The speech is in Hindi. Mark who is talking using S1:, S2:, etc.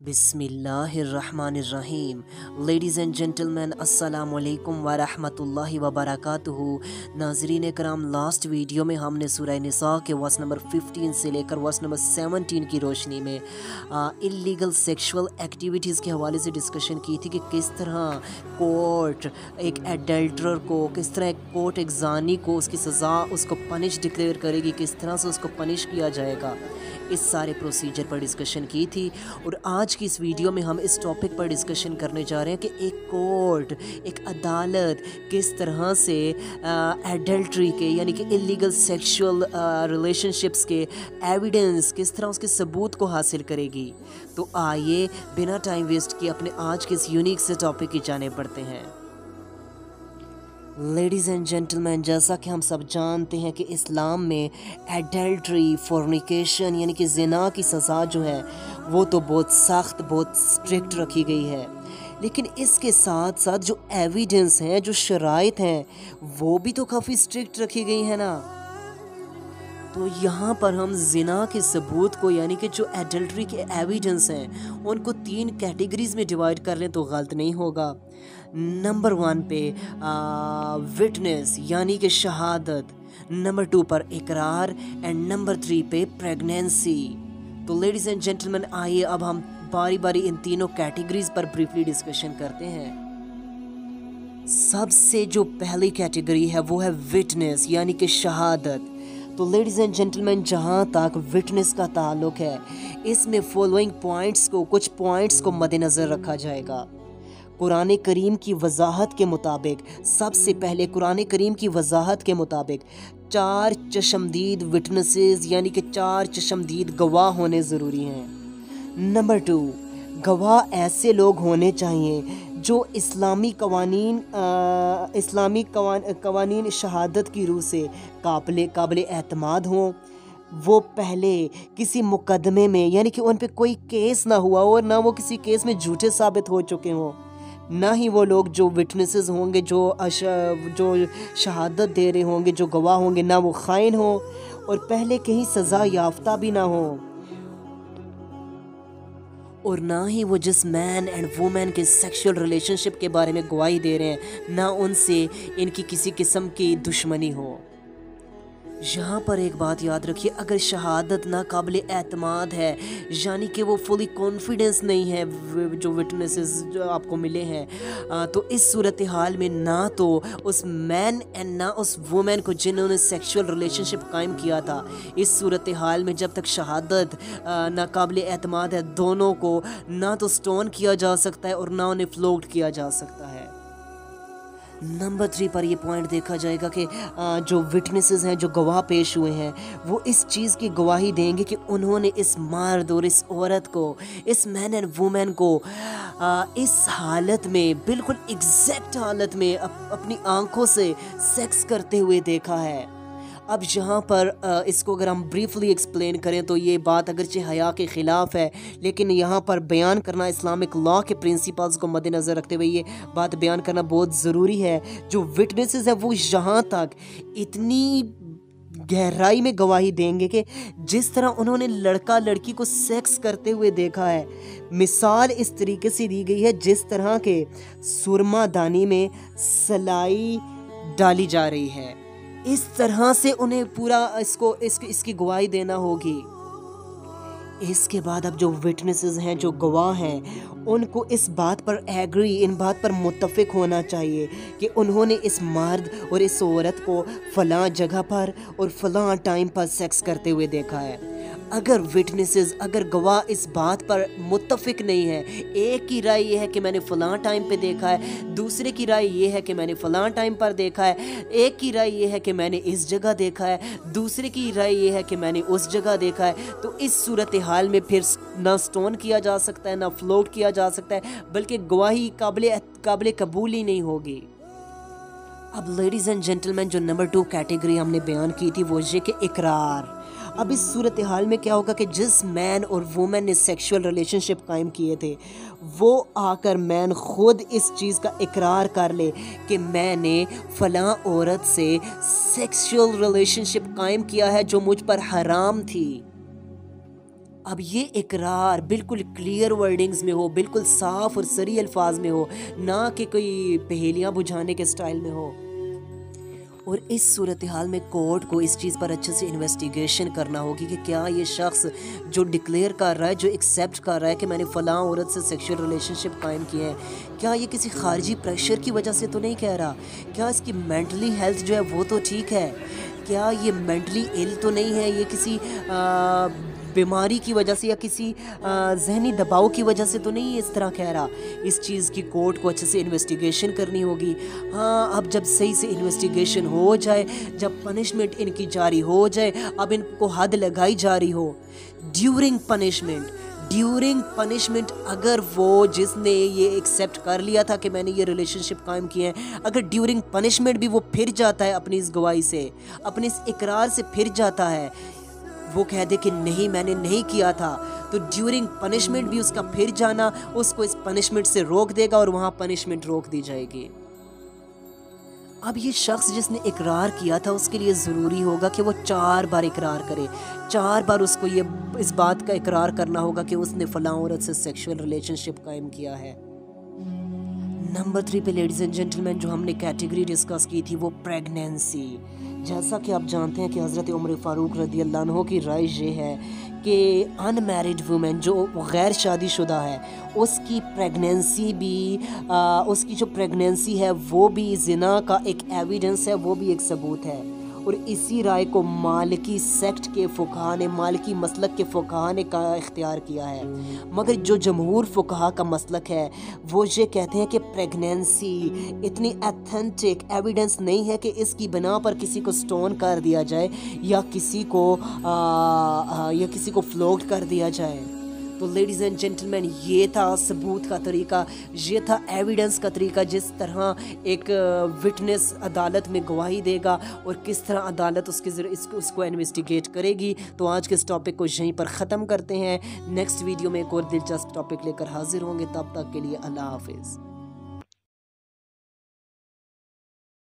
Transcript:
S1: बिस्मिल्लाहिर्रहमानिर्रहीम। लेडीज़ एंड जेंटलमैन, अस्सलामु अलैकुम व रहमतुल्लाहि व बरकातुहू। नाज़रीन कराम, लास्ट वीडियो में हमने सूरह निसा के वर्स नंबर 15 से लेकर वर्स नंबर 17 की रोशनी में इल्लीगल सेक्सुअल एक्टिविटीज़ के हवाले से डिस्कशन की थी कि किस तरह कोर्ट एक एडल्टरर को, किस तरह एक कोर्ट एक ज़ानी को उसकी सज़ा उसको पनिश डिक्लेयर करेगी, किस तरह से उसको पनिश किया जाएगा। इस सारे प्रोसीजर पर डिस्कशन की थी और आज की इस वीडियो में हम इस टॉपिक पर डिस्कशन करने जा रहे हैं कि एक कोर्ट, एक अदालत किस तरह से एडल्ट्री के यानी कि इलीगल सेक्सुअल रिलेशनशिप्स के एविडेंस, किस तरह उसके सबूत को हासिल करेगी। तो आइए बिना टाइम वेस्ट किए अपने आज के इस यूनिक से टॉपिक की जानिब बढ़ते हैं। लेडीज़ एंड जेंटलमैन, जैसा कि हम सब जानते हैं कि इस्लाम में एडल्ट्री, फोर्निकेशन यानी कि ज़िना की सज़ा जो है वो तो बहुत सख्त, बहुत स्ट्रिक्ट रखी गई है, लेकिन इसके साथ साथ जो एविडेंस हैं, जो शराइत हैं, वो भी तो काफ़ी स्ट्रिक्ट रखी गई है ना। तो यहाँ पर हम ज़िना के सबूत को यानी कि जो एडल्ट्री के एविडेंस हैं उनको 3 कैटेगरीज़ में डिवाइड कर लें तो गलत नहीं होगा। नंबर 1 पे विटनेस यानी कि शहादत, नंबर 2 पर इकरार एंड नंबर 3 पे प्रेगनेंसी। तो लेडीज़ एंड जेंटलमैन, आइए अब हम बारी बारी इन तीनों कैटेगरीज़ पर ब्रीफली डिस्कशन करते हैं। सबसे जो पहली कैटेगरी है वो है विटनेस यानी कि शहादत। तो लेडीज़ एंड जेंटलमैन, जहाँ तक विटनेस का ताल्लुक है, इसमें फॉलोइंग पॉइंट्स को, कुछ पॉइंट्स को मद्देनज़र रखा जाएगा। कुरान करीम की वजाहत के मुताबिक, सबसे पहले कुरान करीम की वजाहत के मुताबिक 4 चशमदीद विटनेसेस यानी कि 4 चशमदीद गवाह होने ज़रूरी हैं। नंबर 2, गवाह ऐसे लोग होने चाहिए जो इस्लामी कवानीन शहादत की रूह से काबिल एतमाद हों। वो पहले किसी मुकदमे में यानी कि उन पे कोई केस ना हुआ हो और ना वो किसी केस में झूठे साबित हो चुके हों, ना ही वो लोग जो विटनेसेस होंगे, जो शहादत दे रहे होंगे, जो गवाह होंगे, ना वो खाइन हो और पहले कहीं सज़ा याफ्ता भी ना हो, और ना ही वो जिस मैन एंड वुमेन के सेक्सुअल रिलेशनशिप के बारे में गवाही दे रहे हैं, ना उनसे इनकी किसी किस्म की दुश्मनी हो। यहाँ पर एक बात याद रखिए, अगर शहादत ना काबिल एतमाद है यानी कि वो फुली कॉन्फिडेंस नहीं है, जो विटनेसेस जो आपको मिले हैं, तो इस सूरत हाल में ना तो उस मैन एंड ना उस वुमेन को जिन्होंने सेक्सुअल रिलेशनशिप कायम किया था, इस सूरत हाल में जब तक शहादत ना काबिल एतमाद है, दोनों को ना तो स्टोन किया जा सकता है और ना उन्हें फ्लोट किया जा सकता है। नंबर 3 पर ये पॉइंट देखा जाएगा कि जो विटनेसेस हैं, जो गवाह पेश हुए हैं, वो इस चीज़ की गवाही देंगे कि उन्होंने इस मर्द और इस औरत को, इस मैन एंड वुमेन को इस हालत में, बिल्कुल एग्जैक्ट हालत में अपनी आंखों से सेक्स करते हुए देखा है। अब यहाँ पर इसको अगर हम ब्रीफली एक्सप्लेन करें तो ये बात अगरचे हया के ख़िलाफ़ है, लेकिन यहाँ पर बयान करना, इस्लामिक लॉ के प्रिंसिपल्स को मद्देनज़र रखते हुए ये बात बयान करना बहुत ज़रूरी है। जो विटनेसेस हैं वो यहाँ तक इतनी गहराई में गवाही देंगे कि जिस तरह उन्होंने लड़का लड़की को सेक्स करते हुए देखा है, मिसाल इस तरीके से दी गई है जिस तरह के सुरमा दानी में सलाई डाली जा रही है, इस तरह से उन्हें पूरा इसकी गवाही देना होगी। इसके बाद अब जो विटनेसेस हैं, जो गवाह हैं, उनको इस बात पर एग्री, इन बात पर मुत्तफिक होना चाहिए कि उन्होंने इस मर्द और इस औरत को फ़लाँ जगह पर और फ़लाँ टाइम पर सेक्स करते हुए देखा है। अगर विटनेसेस, अगर गवाह इस बात पर मुत्तफिक नहीं है, एक की राय ये है कि मैंने फ़लाँ टाइम पे देखा है, दूसरे की राय ये है कि मैंने फ़लाँ टाइम पर देखा है, एक की राय ये है कि मैंने इस जगह देखा है, दूसरे की राय ये है कि मैंने उस जगह देखा है, तो इस सूरत हाल में फिर ना स्टोन किया जा सकता है, ना फ्लोट किया जा सकता है, बल्कि गवाही काबिल कबूल ही नहीं होगी। अब लेडीज़ एंड जेंटलमैन, जो नंबर 2 कैटेगरी हमने बयान की थी वो ये कि इकरार। अब इस सूरत हाल में क्या होगा कि जिस मैन और वुमेन ने सेक्सुअल रिलेशनशिप कायम किए थे, वो आकर मैन खुद इस चीज़ का इकरार कर ले कि मैंने फ़लाँ औरत से सेक्सुअल रिलेशनशिप कायम किया है जो मुझ पर हराम थी। अब ये इकरार बिल्कुल क्लियर वर्डिंग्स में हो, बिल्कुल साफ और सरी अल्फाज में हो, ना कि कोई पहेलियाँ बुझाने के स्टाइल में हो। और इस सूरत हाल में कोर्ट को इस चीज़ पर अच्छे से इन्वेस्टिगेशन करना होगी कि क्या ये शख्स जो डिक्लेयर कर रहा है, जो एक्सेप्ट कर रहा है कि मैंने फ़लाँ औरत से सेक्सुअल रिलेशनशिप कायम किए हैं, क्या ये किसी खारजी प्रेशर की वजह से तो नहीं कह रहा? क्या इसकी मेंटली हेल्थ जो है वो तो ठीक है? क्या ये मेंटली इल तो नहीं है? ये किसी बीमारी की वजह से या किसी जहनी दबाव की वजह से तो नहीं इस तरह कह रहा? इस चीज़ की कोर्ट को अच्छे से इन्वेस्टिगेशन करनी होगी। हाँ, अब जब सही से इन्वेस्टिगेशन हो जाए, जब पनिशमेंट इनकी जारी हो जाए, अब इनको हद लगाई जा रही हो, ड्यूरिंग पनिशमेंट अगर वो जिसने ये एक्सेप्ट कर लिया था कि मैंने ये रिलेशनशिप कायम किए हैं, अगर ड्यूरिंग पनिशमेंट भी वो फिर जाता है अपनी इस गवाही से, अपने इस इकरार से फिर जाता है, वो कह दे कि नहीं मैंने नहीं किया था, तो ड्यूरिंग पनिशमेंट भी उसका फिर जाना उसको इस पनिशमेंट से रोक देगा और वहाँ पनिशमेंट रोक दी जाएगी। अब ये शख्स जिसने इकरार किया था उसके लिए ज़रूरी होगा कि वो 4 बार इकरार करे, 4 बार उसको ये इस बात का इकरार करना होगा कि उसने फ़लाँ औरत से सेक्सुअल रिलेशनशिप कायम किया है। नंबर 3 पे लेडीज़ एंड जेंटलमैन जो हमने कैटेगरी डिस्कस की थी वो प्रेगनेंसी। जैसा कि आप जानते हैं कि हज़रत उमर फ़ारूक रज़ी अल्लाह अन्हु की राय ये है कि अनमैरिड वुमेन जो गैर शादीशुदा है उसकी प्रेगनेंसी भी उसकी जो प्रेगनेंसी है वो भी ज़िना का एक एविडेंस है, वो भी एक सबूत है। और इसी राय को मालिकी सेक्ट के फ़ुक़हा ने, मालिकी मसलक के फ़ुक़हा ने का इख्तियार किया है। मगर जो जमहूर फ़ुक़हा का मसलक है वो ये कहते हैं कि प्रेगनेंसी इतनी एथेंटिक एविडेंस नहीं है कि इसकी बिना पर किसी को स्टोन कर दिया जाए या किसी को फ्लोट कर दिया जाए। तो लेडीज़ एंड जेंटलमैन ये था सबूत का तरीका, ये था एविडेंस का तरीका, जिस तरह एक विटनेस अदालत में गवाही देगा और किस तरह अदालत उसको इन्वेस्टिगेट करेगी। तो आज के इस टॉपिक को यहीं पर ख़त्म करते हैं। नेक्स्ट वीडियो में एक और दिलचस्प टॉपिक लेकर हाजिर होंगे। तब तक के लिए अल्लाह हाफिज़।